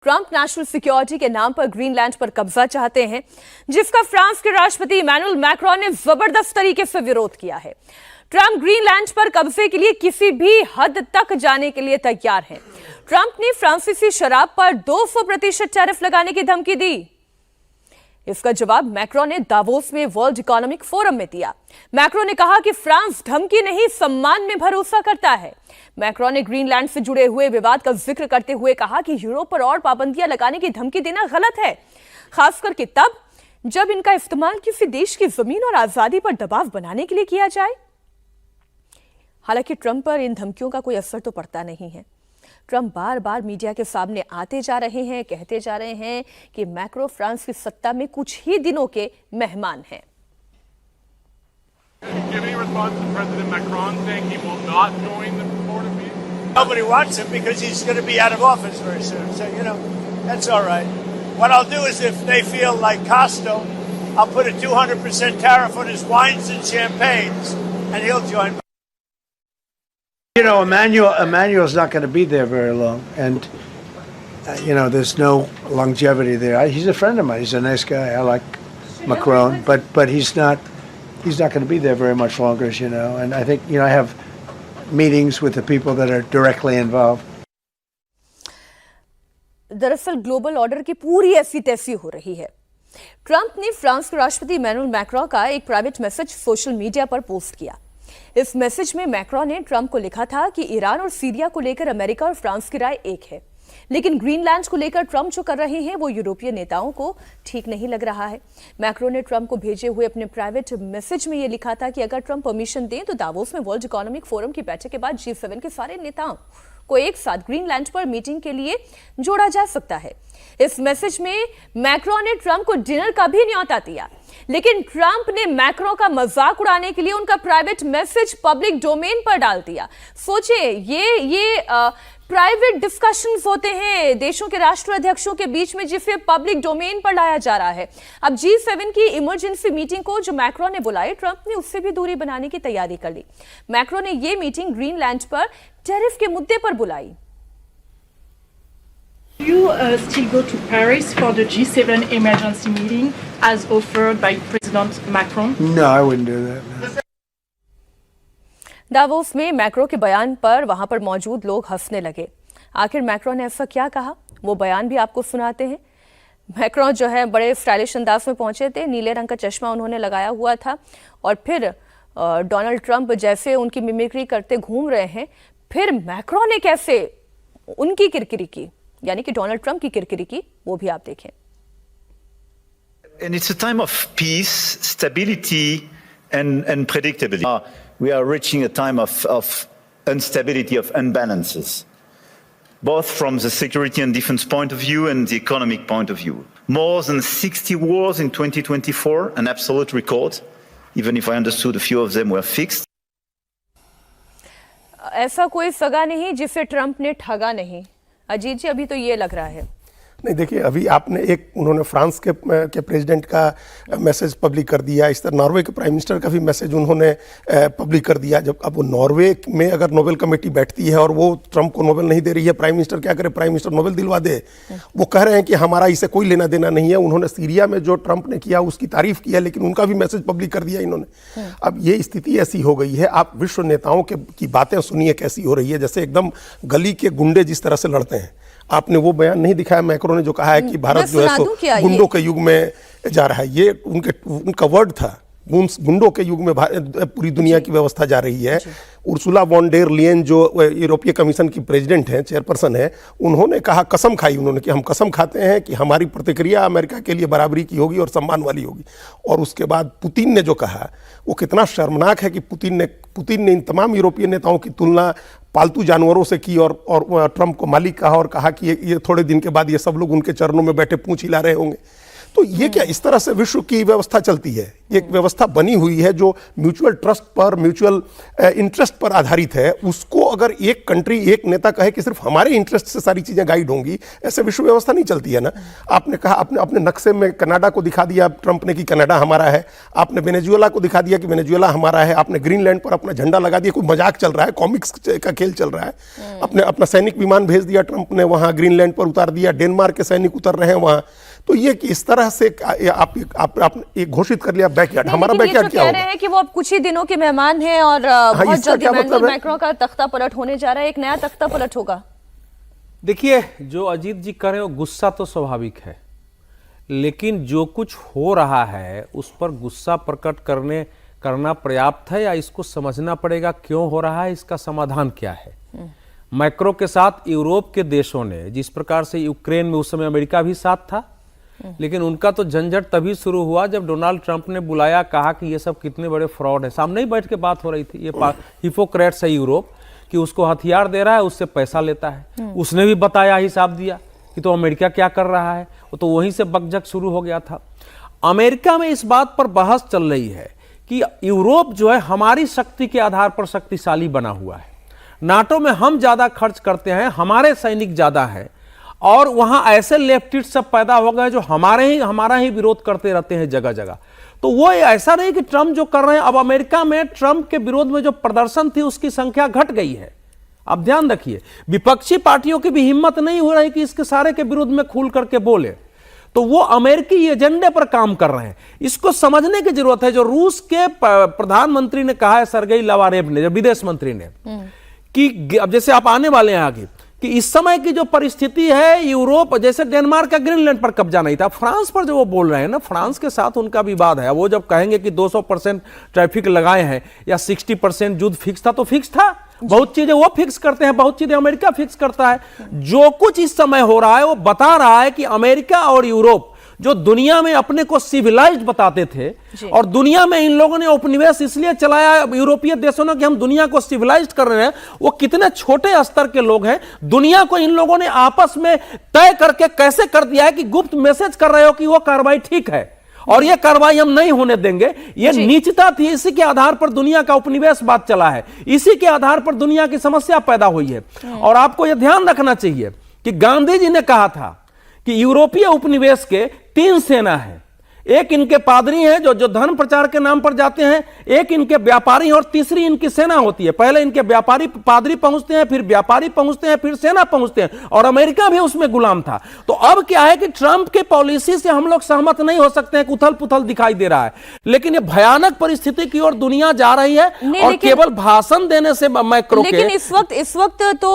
Trump national security के नाम पर ग्रीनलैंड पर कब्जा चाहते हैं, जिसका फ्रांस के राष्ट्रपति इमैनुअल मैक्रोन ने जबरदस्त तरीके से विरोध किया है। ट्रंप ग्रीनलैंड पर कब्जे के लिए किसी भी हद तक जाने के लिए तैयार हैं। ट्रंप ने फ्रांसीसी शराब पर 200% टैरिफ लगाने की धमकी दी। इसका जवाब मैक्रोन ने दावोस में वर्ल्ड इकोनॉमिक फोरम में दिया। मैक्रोन ने कहा कि फ्रांस धमकी नहीं, सम्मान में भरोसा करता है। मैक्रोन ने ग्रीनलैंड से जुड़े हुए विवाद का जिक्र करते हुए कहा कि यूरोप पर और पाबंदियां लगाने की धमकी देना गलत है, खासकर कि तब जब इनका इस्तेमाल किसी देश की जमीन और आजादी पर दबाव बनाने के लिए किया जाए। हालांकि ट्रंप पर इन धमकियों का कोई असर तो पड़ता नहीं है। ट्रंप बार बार मीडिया के सामने आते जा रहे हैं, कहते जा रहे हैं कि मैक्रो फ्रांस की सत्ता में कुछ ही दिनों के मेहमान हैं। Nobody wants him because he's going to be out of office very soon. So, that's all right. What I'll do is if they feel like Costo, I'll put a 200% tariff on his wines and champagnes, and he'll join. Emmanuel's not going to be there very long, and there's no longevity there. He's a friend of mine. He's a nice guy. I like Macron, but he's not going to be there very much longer, as you know. And I think I have meetings with the people that are directly involved. दरअसल global order की पूरी ऐसी तैसी हो रही है। Trump ने France के राष्ट्रपति इमैनुअल मैक्रोन का एक प्राइवेट मैसेज सोशल मीडिया पर पोस्ट किया। इस मैसेज में मैक्रोन ने ट्रंप को लिखा था कि ईरान और सीरिया को लेकर अमेरिका और फ्रांस की राय एक है, लेकिन ग्रीनलैंड को लेकर ट्रंप जो कर रहे हैं वो यूरोपीय नेताओं को ठीक नहीं लग रहा है। मैक्रोन ने ट्रंप को भेजे हुए अपने प्राइवेट मैसेज में ये लिखा था कि अगर ट्रंप परमिशन दें तो दावोस में वर्ल्ड इकोनॉमिक फोरम की बैठक के बाद G7 के सारे नेताओं को एक साथ ग्रीनलैंड पर मीटिंग के लिए जोड़ा जा सकता है। इस मैसेज में मैक्रोन ने ट्रंप को डिनर का भी न्योता दिया, लेकिन ट्रंप ने मैक्रोन का मजाक उड़ाने के लिए उनका प्राइवेट मैसेज पब्लिक डोमेन पर डाल दिया। सोचिए, ये प्राइवेट डिस्कशंस होते हैं देशों के राष्ट्राध्यक्षों के बीच में, जिसे पब्लिक डोमेन पर लाया जा रहा है। अब G7 की इमरजेंसी मीटिंग को जो मैक्रोन ने बुलाई, ट्रंप ने उससे भी दूरी बनाने की तैयारी कर ली। मैक्रोन ने यह मीटिंग ग्रीनलैंड पर टैरिफ के मुद्दे पर बुलाई। You still go to Paris for the G7 emergency meeting as offered by President Macron? No, I wouldn't do that. No. Davos में मैक्रो के बयान पर वहां पर मौजूद लोग हंसने लगे। आखिर मैक्रो ने ऐसा क्या कहा, वो बयान भी आपको सुनाते हैं। मैक्रो जो है बड़े स्टाइलिश अंदाज में पहुंचे थे, नीले रंग का चश्मा उन्होंने लगाया हुआ था और फिर डोनाल्ड ट्रंप जैसे उनकी मिमिक्री करते घूम रहे हैं, फिर मैक्रो ने कैसे उनकी किरकिरी की, यानी कि डोनाल्ड ट्रंप की किरकिरी की, वो भी आप देखें। And it's a time of peace, stability and predictability. We are reaching a time of instability, of imbalances, both from the security and defense point of view and the economic point of view. More than 60 wars in 2024, an absolute record, even if I understood a few of them were fixed. ऐसा कोई सगा नहीं जिसे Trump ने ठगा नहीं। अजीत जी, अभी तो ये लग रहा है। नहीं, देखिए, अभी आपने उन्होंने फ्रांस के प्रेसिडेंट का मैसेज पब्लिक कर दिया, इस तरह नॉर्वे के प्राइम मिनिस्टर का भी मैसेज उन्होंने पब्लिक कर दिया। जब अब वो नॉर्वे में अगर नोबेल कमेटी बैठती है और वो ट्रंप को नोबेल नहीं दे रही है, प्राइम मिनिस्टर क्या करे? प्राइम मिनिस्टर नोबेल दिलवा दे। वो कह रहे हैं कि हमारा इससे कोई लेना देना नहीं है। उन्होंने सीरिया में जो ट्रंप ने किया उसकी तारीफ किया, लेकिन उनका भी मैसेज पब्लिक कर दिया इन्होंने। अब ये स्थिति ऐसी हो गई है, आप विश्व नेताओं की बातें सुनिए कैसी हो रही है, जैसे एकदम गली के गुंडे जिस तरह से लड़ते हैं। आपने वो बयान नहीं दिखाया मैक्रो ने जो कहा है कि भारत जो है सो गुंडों के युग में जा रहा है, ये उनका वर्ड था। गुंडों के युग में पूरी दुनिया की व्यवस्था जा रही है। उर्सुला वॉन डेर लियन जो यूरोपीय कमीशन की प्रेसिडेंट हैं, चेयरपर्सन है, उन्होंने कहा, कसम खाई उन्होंने कि हम कसम खाते हैं कि हमारी प्रतिक्रिया अमेरिका के लिए बराबरी की होगी और सम्मान वाली होगी। और उसके बाद पुतिन ने जो कहा वो कितना शर्मनाक है कि पुतिन ने इन तमाम यूरोपीय नेताओं की तुलना पालतू जानवरों से की और ट्रंप को मालिक कहा और कहा कि ये थोड़े दिन के बाद ये सब लोग उनके चरणों में बैठे पूंछ हिला रहे होंगे। तो ये क्या इस तरह से विश्व की व्यवस्था चलती है? एक व्यवस्था बनी हुई है जो म्यूचुअल ट्रस्ट पर, म्यूचुअल इंटरेस्ट पर आधारित है। उसको अगर एक कंट्री, एक नेता कहे कि सिर्फ हमारे इंटरेस्ट से सारी चीजें गाइड होंगी, ऐसे विश्व व्यवस्था नहीं चलती है ना। आपने कहा, आपने अपने नक्शे में कनाडा को दिखा दिया ट्रंप ने कि कनाडा हमारा है, आपने वेनेजुएला को दिखा दिया कि वेनेजुएला हमारा है, आपने ग्रीनलैंड पर अपना झंडा लगा दिया। कोई मजाक चल रहा है, कॉमिक्स का खेल चल रहा है। अपने अपना सैनिक विमान भेज दिया ट्रंप ने, वहां ग्रीनलैंड पर उतार दिया, डेनमार्क के सैनिक उतर रहे हैं वहां। तो ये कि इस तरह से आप एक घोषित कर लिया बैकयार्ड, हमारा बैकयार्ड क्या होगा? कह रहे हैं कि वो अब कुछ ही दिनों के मेहमान हैं और बहुत जल्द इमैनुअल मैक्रों का तख्ता पलट होने जा रहा है, एक नया तख्ता पलट होगा। देखिए, जो अजीत जी कर रहे हैं वो गुस्सा तो स्वाभाविक है, लेकिन जो कुछ हो रहा है उस पर गुस्सा प्रकट करना पर्याप्त है या इसको समझना पड़ेगा क्यों हो रहा है, इसका समाधान क्या है? मैक्रो के साथ यूरोप के देशों ने, जिस प्रकार से यूक्रेन में उस समय अमेरिका भी साथ था, लेकिन उनका तो झंझट तभी शुरू हुआ जब डोनाल्ड ट्रंप ने बुलाया, कहा कि ये सब कितने बड़े फ्रॉड है। सामने ही बैठ के बात हो रही थी, ये हिपोक्रेट्स है यूरोप, कि उसको हथियार दे रहा है, उससे पैसा लेता है। उसने भी बताया, हिसाब दिया कि तो अमेरिका क्या कर रहा है। तो वहीं से बकझक शुरू हो गया था। अमेरिका में इस बात पर बहस चल रही है कि यूरोप जो है हमारी शक्ति के आधार पर शक्तिशाली बना हुआ है। नाटो में हम ज्यादा खर्च करते हैं, हमारे सैनिक ज्यादा है, और वहां ऐसे लेफ्टिस्ट सब पैदा हो गए जो हमारा ही विरोध करते रहते हैं जगह जगह। तो वो ऐसा नहीं कि ट्रंप जो कर रहे हैं, अब अमेरिका में ट्रंप के विरोध में जो प्रदर्शन थी उसकी संख्या घट गई है। अब ध्यान रखिए, विपक्षी पार्टियों की भी हिम्मत नहीं हो रही कि इसके सारे के विरोध में खुल करके बोले, तो वो अमेरिकी एजेंडे पर काम कर रहे हैं। इसको समझने की जरूरत है। जो रूस के प्रधानमंत्री ने कहा है, सरगेई लावारेव ने, जो विदेश मंत्री ने, कि अब जैसे आप आने वाले हैं आगे, कि इस समय की जो परिस्थिति है, यूरोप जैसे डेनमार्क का ग्रीनलैंड पर कब्जा नहीं था, फ्रांस पर जो वो बोल रहे हैं ना, फ्रांस के साथ उनका विवाद है। वो जब कहेंगे कि 200% ट्रैफिक लगाए हैं या 60% युद्ध फिक्स था, तो फिक्स था। बहुत चीजें वो फिक्स करते हैं, बहुत चीजें अमेरिका फिक्स करता है। जो कुछ इस समय हो रहा है वो बता रहा है कि अमेरिका और यूरोप जो दुनिया में अपने को सिविलाइज्ड बताते थे, और दुनिया में इन लोगों ने उपनिवेश इसलिए चलाया यूरोपीय देशों ने कि हम दुनिया को सिविलाइज्ड कर रहे हैं, वो कितने छोटे स्तर के लोग हैं। दुनिया को इन लोगों ने आपस में तय करके कैसे कर दिया है कि गुप्त मैसेज कर रहे हो कि वो कार्रवाई ठीक है और ये कार्रवाई हम नहीं होने देंगे। ये नीचता थी, इसी के आधार पर दुनिया का उपनिवेशवाद चला है, इसी के आधार पर दुनिया की समस्या पैदा हुई है। और आपको यह ध्यान रखना चाहिए कि गांधी जी ने कहा था कि यूरोपीय उपनिवेश के 3 सेना हैं। एक इनके पादरी हैं जो धर्म प्रचार के नाम पर जाते हैं, एक इनके व्यापारी हैं, और तीसरी इनकी सेना होती है। पहले इनके व्यापारी पादरी पहुंचते हैं, फिर व्यापारी पहुंचते हैं, फिर सेना पहुंचते हैं, और अमेरिका भी उसमें गुलाम था। तो अब क्या है कि ट्रंप की पॉलिसी से हम लोग सहमत नहीं हो सकते हैं, उथल पुथल दिखाई दे रहा है, लेकिन ये भयानक परिस्थिति की ओर दुनिया जा रही है। और केवल भाषण देने से मैक्रो के, लेकिन इस वक्त तो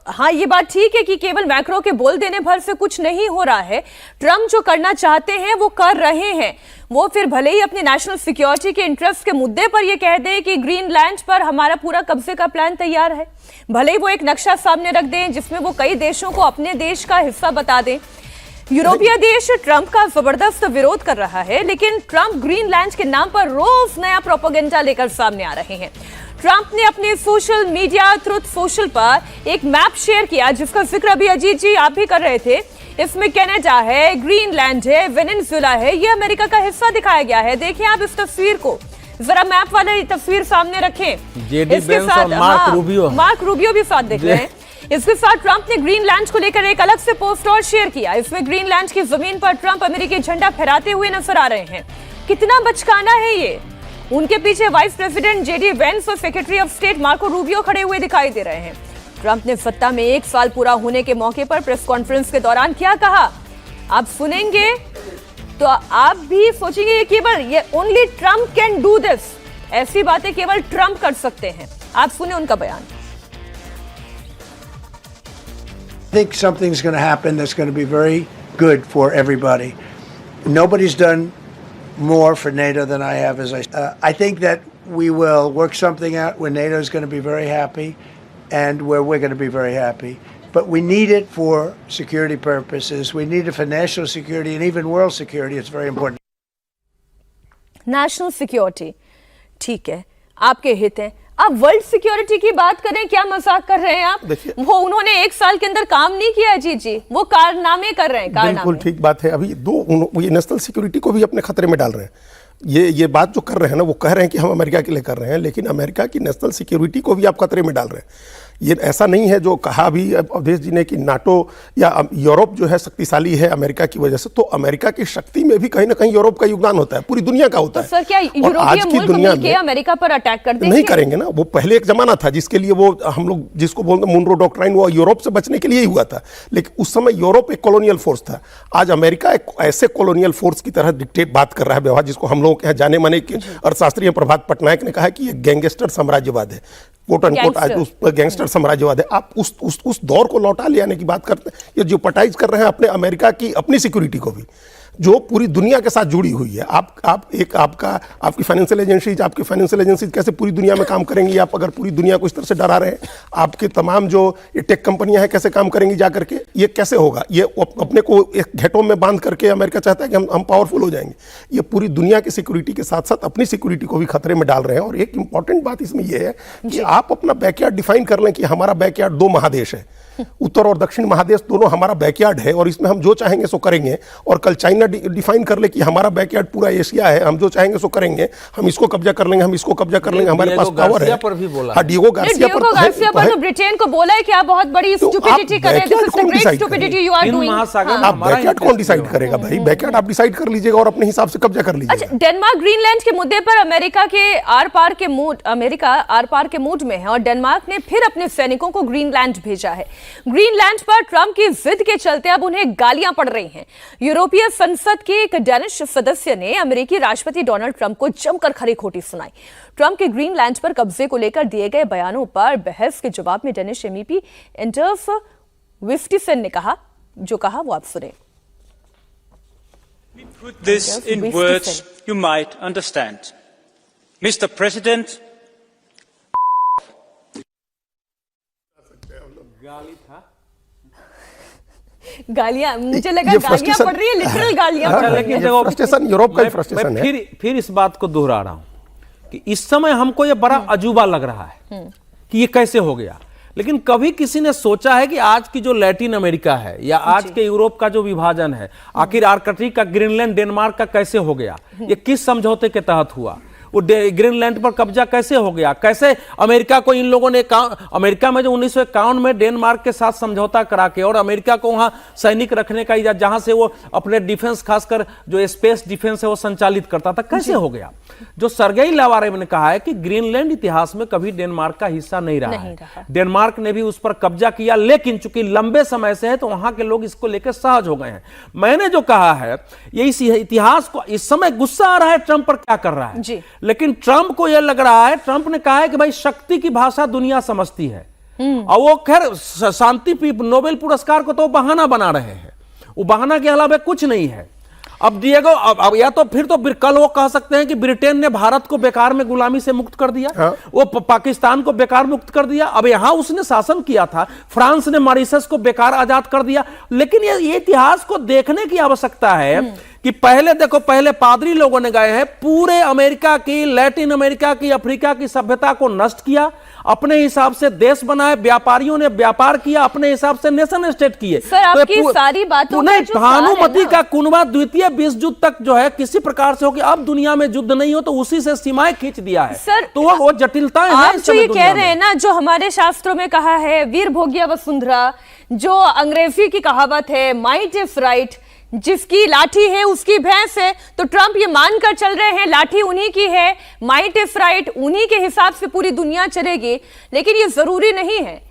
हाँ, ये बात ठीक है कि केवल मैक्रो के बोल देने भर से कुछ नहीं हो रहा है। ट्रंप जो करना चाहते हैं वो कर रहे हैं। वो फिर भले ही अपने नेशनल सिक्योरिटी के इंटरेस्ट के मुद्दे पर ये कह दें कि ग्रीनलैंड पर हमारा पूरा कब्जे का प्लान तैयार है, भले ही वो एक नक्शा सामने रख दें जिसमें वो कई देशों को अपने देश का हिस्सा बता दें। यूरोपीय देश ट्रंप का जबरदस्त विरोध कर रहा है, लेकिन ट्रंप ग्रीनलैंड के नाम पर रोज नया प्रोपेगेंडा लेकर सामने आ रहे हैं। ट्रंप ने अपने सोशल मीडिया ट्रुथ सोशल पर एक मैप शेयर किया, जिसका जिक्र अभी अजीत जी आप भी कर रहे थे। इसमें कनाडा है, ग्रीनलैंड है, वेनेजुएला है, ये अमेरिका का हिस्सा दिखाया गया है। देखिए आप इस तस्वीर को, जरा मैप वाली तस्वीर सामने रखें। इसके साथ मार्क रूबियो भी साथ देख रहे हैं। इसके साथ ट्रंप ने ग्रीनलैंड को लेकर एक अलग से पोस्ट और शेयर किया। इसमें ग्रीनलैंड की जमीन पर ट्रंप अमेरिकी झंडा फहराते हुए नजर आ रहे हैं। कितना बचकाना है ये। उनके पीछे वाइस प्रेसिडेंट जेडी वेंस और secretary of state Marco Rubio खड़े हुए दिखाई दे रहे हैं। ट्रंप ने सत्ता में 1 साल पूरा होने के मौके पर प्रेस कॉन्फ्रेंस के दौरान क्या कहा, आप सुनेंगे तो आप भी सोचेंगे केवल ये only Trump can do this, ऐसी बातें केवल ट्रंप कर सकते हैं। आप सुने उनका बयान। I think something's going to happen that's going to be very good for everybody. Nobody's done more for NATO than I have. I think that we will work something out where NATO is going to be very happy and where we're going to be very happy. But we need it for security purposes. We need it for national security and even world security. It's very important. National security ठीक है, आपके हित हैं, आप world security की बात करें, क्या मजाक कर रहे हैं आप? वो उन्होंने 1 साल के अंदर काम नहीं किया अजीत जी, वो कारनामे कर रहे हैं, कारनामे। बिल्कुल ठीक बात है। अभी ये नेशनल सिक्योरिटी को भी अपने खतरे में डाल रहे हैं। ये बात जो कर रहे हैं ना, वो कह रहे हैं कि हम अमेरिका के लिए कर रहे हैं, लेकिन अमेरिका की नेशनल सिक्योरिटी को भी आप खतरे में डाल रहे हैं। ये ऐसा नहीं है जो कहा भी अवधेश जी ने कि नाटो या यूरोप जो है शक्तिशाली है अमेरिका की वजह से, तो अमेरिका की शक्ति में भी कहीं ना कहीं यूरोप का योगदान होता है, पूरी दुनिया का होता है। सर क्या यूरोपीय मुल्क मिलके अमेरिका पर अटैक कर देंगे? नहीं करेंगे ना। वो पहले एक जमाना था जिसके लिए वो हम लोग जिसको बोलते हैं मुनरो डॉक्ट्राइन, वो यूरोप से बचने के लिए ही हुआ था, लेकिन उस समय यूरोप एक कॉलोनियल फोर्स था। आज अमेरिका एक ऐसे कॉलोनियल फोर्स की तरह डिक्टेट बात कर रहा है व्यवहार, जिसको हम लोगों के यहाँ जाने माने अर्थशास्त्री प्रभात पटनायक ने कहा कि ये गैंगस्टर साम्राज्यवाद है, कोट अनकोट। आज उस गैंगस्टर साम्राज्यवाद है। आप उस दौर को लौटा ले आने की बात करते हैं। ये जियोपर्टाइज कर रहे हैं अपने अमेरिका की अपनी सिक्योरिटी को भी, जो पूरी दुनिया के साथ जुड़ी हुई है। आपकी फाइनेंशियल एजेंसी कैसे पूरी दुनिया में काम करेंगी? आप अगर पूरी दुनिया को इस तरह से डरा रहे हैं, आपके तमाम जो ये टेक कंपनियां हैं कैसे काम करेंगी जा करके? ये कैसे होगा? ये अपने को एक घेटों में बांध करके अमेरिका चाहता है कि हम पावरफुल हो जाएंगे। ये पूरी दुनिया की सिक्योरिटी के साथ साथ अपनी सिक्योरिटी को भी खतरे में डाल रहे हैं। और एक इंपॉर्टेंट बात इसमें यह है कि आप अपना बैकयार्ड डिफाइन कर लें कि हमारा बैकयार्ड 2 महादेश है, उत्तर और दक्षिण महादेश दोनों हमारा बैकयार्ड है, और इसमें हम जो चाहेंगे सो करेंगे। और कल चाइना डिफाइन कर ले कि हमारा बैकयार्ड पूरा एशिया है, हम जो चाहेंगे सो करेंगे, हम इसको कब्जा कर लेंगे, हम इसको कब्जा कर लेंगे, हमारे पास पावर है। हाँ, डिएगो गार्सिया पर तो ब्रिटेन को बोला है कि आप बहुत बड़ी स्टुपिडिटी कर रहे हैं। आप बैकयार्ड कौन डिसाइड करेगा भाई? बैकयार्ड आप डिसाइड कर लीजिएगा और अपने हिसाब से कब्जा कर लीजिएगा। अच्छा, डेनमार्क ग्रीनलैंड के मुद्दे पर अमेरिका आर पार के मूड में है, और डेनमार्क ने फिर अपने सैनिकों को ग्रीनलैंड भेजा है। ग्रीनलैंड पर ट्रंप की जिद के चलते अब उन्हें गालियां पड़ रही हैं। यूरोपीय संसद के एक डेनिश सदस्य ने अमेरिकी राष्ट्रपति डोनाल्ड ट्रंप को जमकर खरी खोटी सुनाई। ट्रंप के ग्रीनलैंड पर कब्जे को लेकर दिए गए बयानों पर बहस के जवाब में डेनिश एमपी एंडर्स विस्टिसन ने जो कहा वो आप सुने। Put this in words you might understand. Mr. President, गालियां, मुझे लगा गालियां पड़ रही है, लिटरल गालियां पड़ रही है। फ्रस्ट्रेशन यूरोप का फ्रस्ट्रेशन है। फिर इस बात को दोहरा रहा हूं कि इस समय हमको ये बड़ा अजूबा लग रहा है कि ये कैसे हो गया, लेकिन कभी किसी ने सोचा है कि आज की जो लैटिन अमेरिका है या आज के यूरोप का जो विभाजन है, आखिर आर्कटिक का ग्रीनलैंड डेनमार्क का कैसे हो गया? ये किस समझौते के तहत हुआ? वो ग्रीनलैंड पर कब्जा कैसे हो गया? कैसे अमेरिका को इन लोगों ने अमेरिका में जो 1951 में डेनमार्क के साथ समझौता करा के और अमेरिका को वहां सैनिक रखने का इजाजत, जहां से वो अपने डिफेंस खासकर जो स्पेस डिफेंस है वो संचालित करता था, कैसे हो गया? जो सर्गेई लावारेव ने कहा है कि ग्रीनलैंड इतिहास में कभी डेनमार्क का हिस्सा नहीं रहा है। डेनमार्क ने भी उस पर कब्जा किया, लेकिन चूंकि लंबे समय से है तो वहां के लोग इसको लेकर सहज हो गए हैं। मैंने जो कहा है ये इस इतिहास को, इस समय गुस्सा आ रहा है ट्रंप पर क्या कर रहा है, लेकिन ट्रंप को यह लग रहा है, ट्रंप ने कहा है कि भाई शक्ति की भाषा दुनिया समझती है, और वो खैर शांति नोबेल पुरस्कार को तो बहाना बना रहे हैं, वो बहाना के अलावा कुछ नहीं है। अब डिएगो, अब या तो फिर कल वो कह सकते हैं कि ब्रिटेन ने भारत को बेकार में गुलामी से मुक्त कर दिया, वो पाकिस्तान को बेकार मुक्त कर दिया, अब यहां उसने शासन किया था, फ्रांस ने मॉरिशस को बेकार आजाद कर दिया। लेकिन ये इतिहास को देखने की आवश्यकता है कि पहले देखो, पहले पादरी लोगों ने गए हैं, पूरे अमेरिका की, लैटिन अमेरिका की, अफ्रीका की सभ्यता को नष्ट किया, अपने हिसाब से देश बनाए, व्यापारियों ने व्यापार किया, अपने हिसाब से नेशन स्टेट किए। सर, आपकी सारी बातों में जो भानुमति का कुनबा द्वितीय विश्व युद्ध तक जो है किसी प्रकार से हो कि अब दुनिया में युद्ध नहीं हो, तो उसी से सीमाएं खींच दिया है। सर, तो वो जटिलताएं हैं। आप जो ये कह रहे हैं ना, जो हमारे शास्त्रों में कहा है वीर भोग्या वसुंधरा, जो अंग्रेजी की कहावत है माइट इज राइट, जिसकी लाठी है उसकी भैंस है, तो ट्रंप ये मानकर चल रहे हैं लाठी उन्हीं की है, माइट इज राइट, उन्हीं के हिसाब से पूरी दुनिया चलेगी, लेकिन ये जरूरी नहीं है।